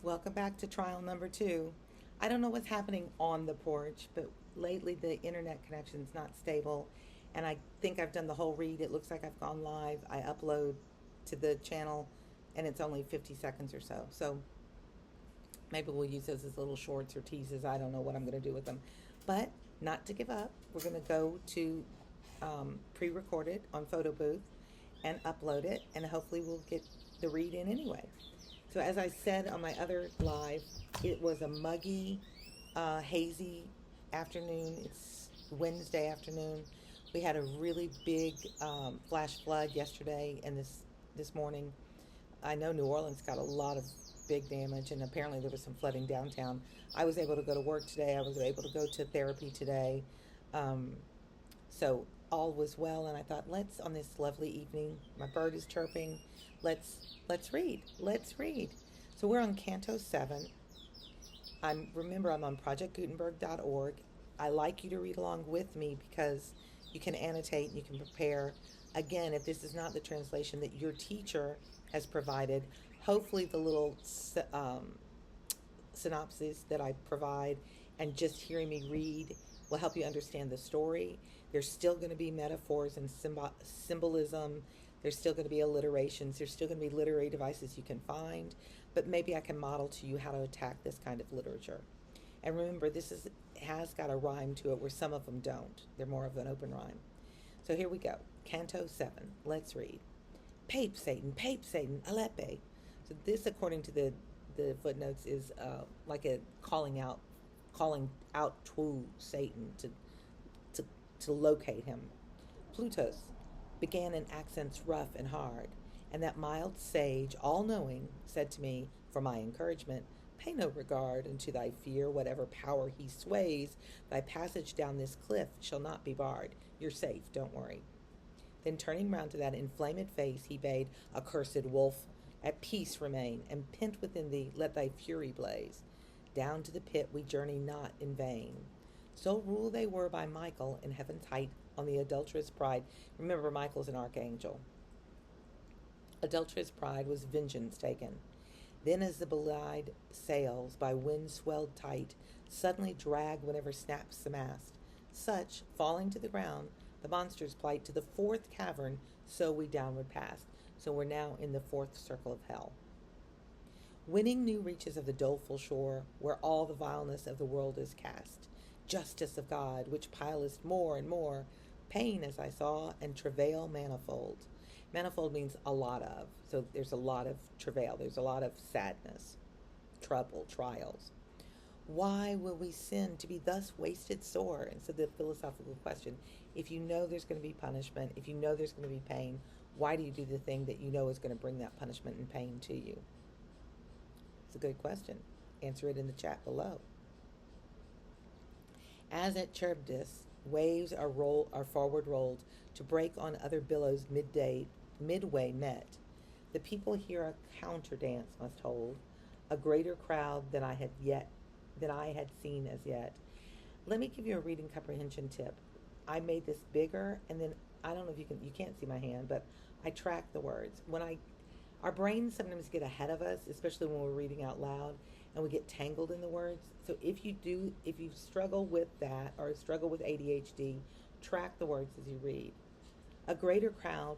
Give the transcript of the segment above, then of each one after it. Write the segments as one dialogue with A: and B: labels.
A: Welcome back to trial number 2. I don't know what's happening on the porch, but lately the internet connection's not stable, and I think I've done the whole read. It looks like I've gone live. I upload to the channel, and it's only 50 seconds or so. So maybe we'll use those as little shorts or teases. I don't know what I'm going to do with them. But not to give up, we're going to go to pre record it on Photo Booth and upload it, and hopefully we'll get the read in anyway. So, as I said on my other live, it was a muggy, hazy afternoon. It's Wednesday afternoon. We had a really big flash flood yesterday and this morning. I know New Orleans got a lot of big damage, and apparently there was some flooding downtown. I was able to go to work today. I was able to go to therapy today. Um, so all was well, and I thought, let's on this lovely evening. My bird is chirping. Let's read. Let's read. So we're on Canto 7. I'm on projectgutenberg.org. I like you to read along with me because you can annotate and you can prepare. Again, if this is not the translation that your teacher has provided, hopefully the little synopsis that I provide and just hearing me read will help you understand the story. There's still going to be metaphors and symbolism. There's still going to be alliterations. There's still going to be literary devices you can find, but maybe I can model to you how to attack this kind of literature. And remember, has got a rhyme to it where some of them don't. They're more of an open rhyme. So here we go. Canto 7. Let's read. Pape Satan, Alepe. So this, according to the footnotes, is like a calling out to Satan to locate him. Plutus began in accents rough and hard, and that mild sage, all-knowing, said to me, for my encouragement, pay no regard unto thy fear, whatever power he sways, thy passage down this cliff shall not be barred. You're safe, don't worry. Then turning round to that inflamed face, he bade, accursed wolf, at peace remain, and pent within thee, let thy fury blaze. Down to the pit we journey not in vain. So ruled they were by Michael in heaven's height on the adulterous pride. Remember, Michael's an archangel. Adulterous pride was vengeance taken. Then as the belied sails, by wind swelled tight, suddenly drag whenever snaps the mast, such, falling to the ground, the monster's plight to the fourth cavern, so we downward passed. So we're now in the fourth circle of hell. Winning new reaches of the doleful shore, where all the vileness of the world is cast. Justice of God, which pilest more and more, pain as I saw, and travail manifold. Manifold means a lot of. So there's a lot of travail. There's a lot of sadness, trouble, trials. Why will we sin to be thus wasted sore? And so the philosophical question, if you know there's going to be punishment, if you know there's going to be pain, why do you do the thing that you know is going to bring that punishment and pain to you? It's a good question. Answer it in the chat below. As at Charybdis, waves are forward rolled to break on other billows midway met. The people hear a counter dance must hold, a greater crowd than I had seen as yet. Let me give you a reading comprehension tip. I made this bigger, and then I don't know if you can't see my hand, but I track the words. Our brains sometimes get ahead of us, especially when we're reading out loud, and we get tangled in the words. So if you struggle with that or struggle with ADHD, track the words as you read. A greater crowd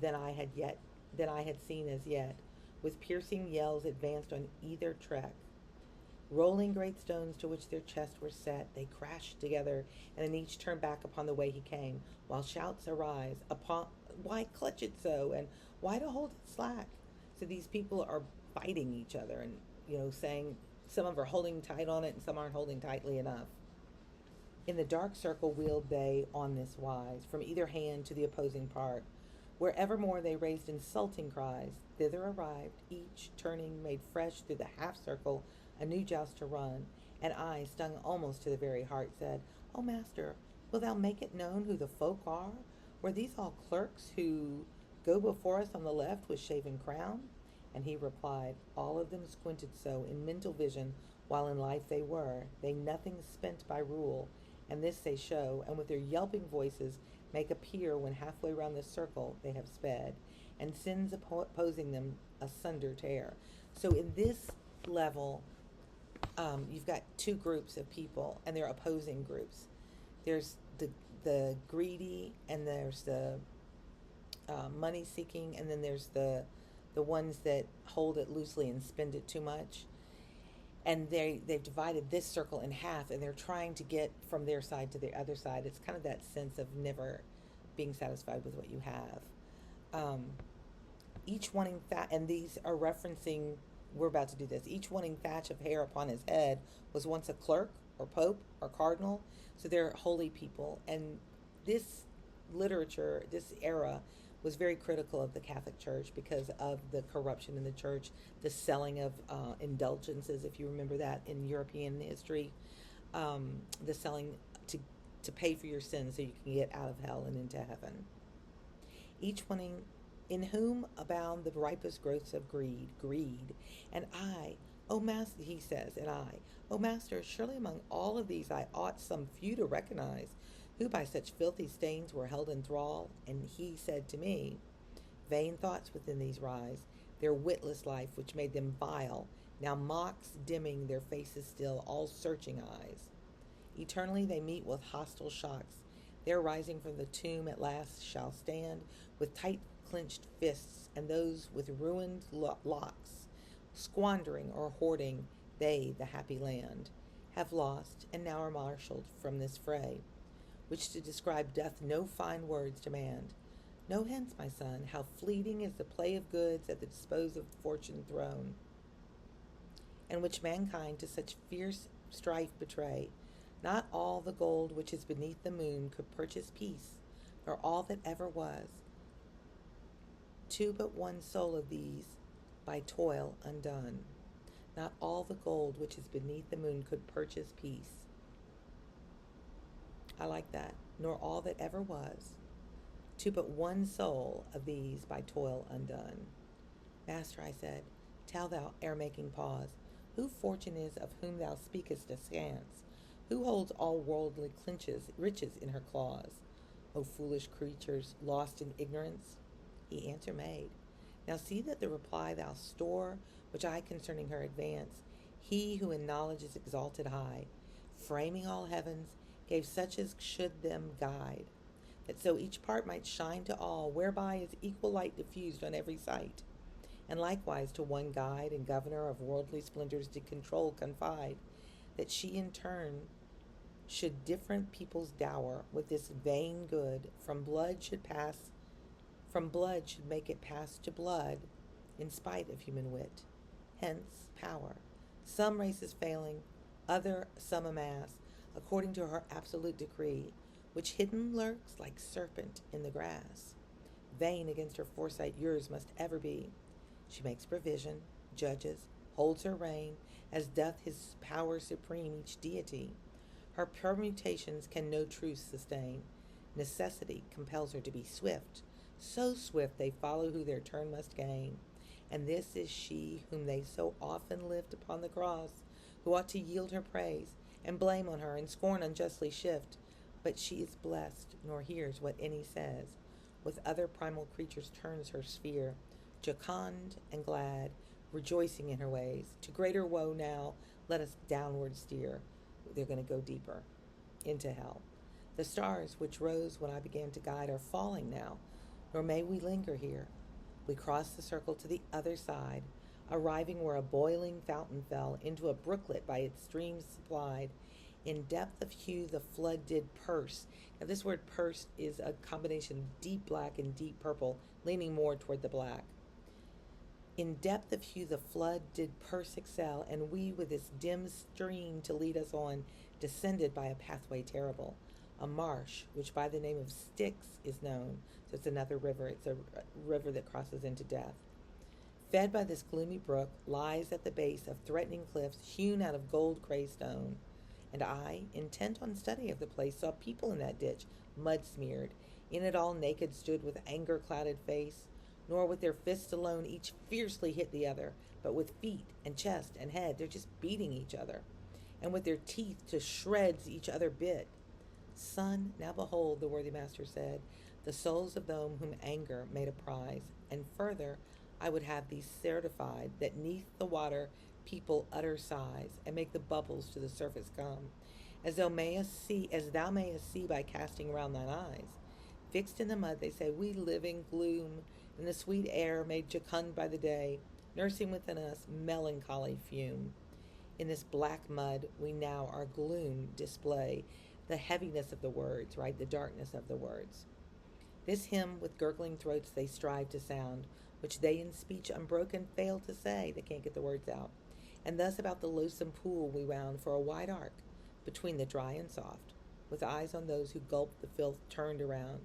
A: than I had seen as yet, with piercing yells advanced on either trek. Rolling great stones to which their chests were set, they crashed together, and then each turned back upon the way he came, while shouts arise upon why clutch it so, and why to hold it slack. So these people are fighting each other, and saying some of them are holding tight on it and some aren't holding tightly enough. In the dark circle wheeled they on this wise, from either hand to the opposing part. Wherevermore they raised insulting cries, thither arrived, each turning made fresh through the half-circle a new joust to run, and I, stung almost to the very heart, said, O master, wilt thou make it known who the folk are? Were these all clerks who go before us on the left with shaven crown? And he replied, all of them squinted so in mental vision, while in life they nothing spent by rule, and this they show, and with their yelping voices make appear when halfway round the circle they have sped, and sins opposing them asunder tear. So in this level, you've got two groups of people, and they're opposing groups. There's the greedy, and there's the money seeking, and then there's the ones that hold it loosely and spend it too much. And they've divided this circle in half, and they're trying to get from their side to the other side. It's kind of that sense of never being satisfied with what you have. Um, each wanting and these are referencing. We're about to do this. Each wanting thatch of hair upon his head was once a clerk or pope or cardinal. So they're holy people, and this literature, this era, was very critical of the Catholic Church because of the corruption in the church, the selling of indulgences, if you remember that in European history, the selling to to pay for your sins so you can get out of hell and into heaven. Each wanting, in whom abound the ripest growths of greed. And I, O Master, he says, and I, O Master, surely among all of these I ought some few to recognize, who by such filthy stains were held in thrall. And he said to me, vain thoughts within these rise, their witless life which made them vile, now mocks dimming their faces still, all searching eyes. Eternally they meet with hostile shocks. Their rising from the tomb at last shall stand with tight clenched fists, and those with ruined locks, squandering or hoarding they the happy land, have lost, and now are marshalled from this fray, which to describe doth no fine words demand. Know hence, my son, how fleeting is the play of goods at the dispose of fortune thrown, and which mankind to such fierce strife betray. Not all the gold which is beneath the moon could purchase peace, nor all that ever was. To but one soul of these by toil undone. Not all the gold which is beneath the moon could purchase peace. I like that. Nor all that ever was. To but one soul of these by toil undone. Master, I said, tell thou, ere making pause, who fortune is of whom thou speakest askance, who holds all worldly riches in her claws? O foolish creatures, lost in ignorance? He answer made. Now see that the reply thou store, which I concerning her advance, he who in knowledge is exalted high, framing all heavens, gave such as should them guide, that so each part might shine to all, whereby is equal light diffused on every sight. And likewise to one guide and governor of worldly splendors did control confide, that she in turn should different peoples dower with this vain good, from blood should make it pass to blood, in spite of human wit. Hence power. Some races failing, other some amass, according to her absolute decree, which hidden lurks like serpent in the grass. Vain against her foresight yours must ever be. She makes provision, judges, holds her reign, as doth his power supreme each deity. Her permutations can no truce sustain. Necessity compels her to be swift, so swift they follow who their turn must gain. And this is she whom they so often lift upon the cross, who ought to yield her praise, and blame on her, and scorn unjustly shift. But she is blessed, nor hears what any says. With other primal creatures turns her sphere, jocund and glad, rejoicing in her ways. To greater woe now let us downward steer. They're going to go deeper into hell. The stars which rose when I began to guide are falling now, nor may we linger here. We cross the circle to the other side, arriving where a boiling fountain fell into a brooklet by its streams supplied. In depth of hue the flood did purse. Now this word purse is a combination of deep black and deep purple, leaning more toward the black. In depth of hue the flood did purse excel, and we with this dim stream to lead us on, descended by a pathway terrible, a marsh which by the name of Styx is known. So it's another river. It's a river that crosses into death. Fed by this gloomy brook, lies at the base of threatening cliffs hewn out of gold gray stone. And I, intent on study of the place, saw people in that ditch, mud smeared. In it all naked stood with anger clouded face, nor with their fists alone each fiercely hit the other, but with feet and chest and head, they're just beating each other, and with their teeth to shreds each other bit. Son, now behold, the worthy master said, the souls of them whom anger made a prize, and further, I would have thee certified that neath the water people utter sighs, and make the bubbles to the surface come, as thou mayest see by casting round thine eyes. Fixed in the mud, they say, we live in gloom, in the sweet air made jocund by the day, nursing within us melancholy fume. In this black mud we now our gloom display, the heaviness of the words, right? The darkness of the words. This hymn with gurgling throats they strive to sound, which they in speech unbroken fail to say, they can't get the words out. And thus about the loathsome pool we wound for a wide arc, between the dry and soft, with eyes on those who gulped the filth turned around.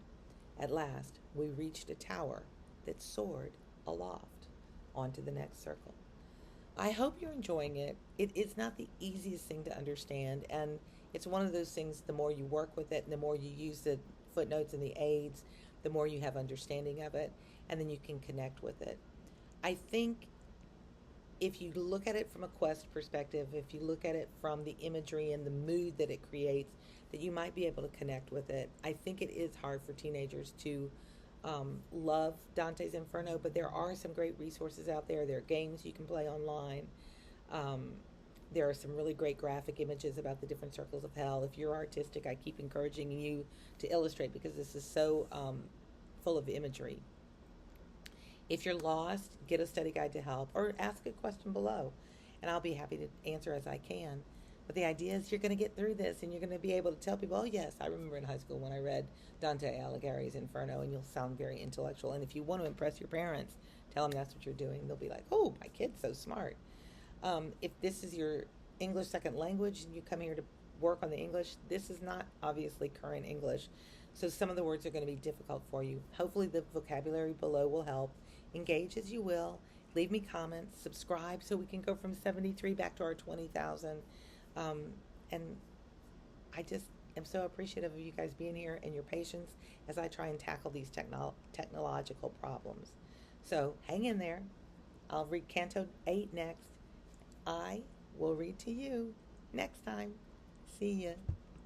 A: At last we reached a tower that soared aloft onto the next circle. I hope you're enjoying it. It is not the easiest thing to understand, and it's one of those things, the more you work with it and the more you use the footnotes and the aids, the more you have understanding of it, and then you can connect with it. I think if you look at it from a quest perspective, if you look at it from the imagery and the mood that it creates, that you might be able to connect with it. I think it is hard for teenagers to love Dante's Inferno, but there are some great resources out there. There are games you can play online. Um, there are some really great graphic images about the different circles of hell. If you're artistic, I keep encouraging you to illustrate because this is so full of imagery. If you're lost, get a study guide to help or ask a question below, and I'll be happy to answer as I can. But the idea is you're going to get through this and you're going to be able to tell people, oh, yes, I remember in high school when I read Dante Alighieri's Inferno, and you'll sound very intellectual. And if you want to impress your parents, tell them that's what you're doing. They'll be like, oh, my kid's so smart. If this is your English second language and you come here to work on the English, this is not obviously current English. So some of the words are going to be difficult for you. Hopefully the vocabulary below will help. Engage as you will. Leave me comments. Subscribe so we can go from 73 back to our 20,000. And I just am so appreciative of you guys being here and your patience as I try and tackle these technological problems. So hang in there. I'll read Canto 8 next. I will read to you next time. See ya.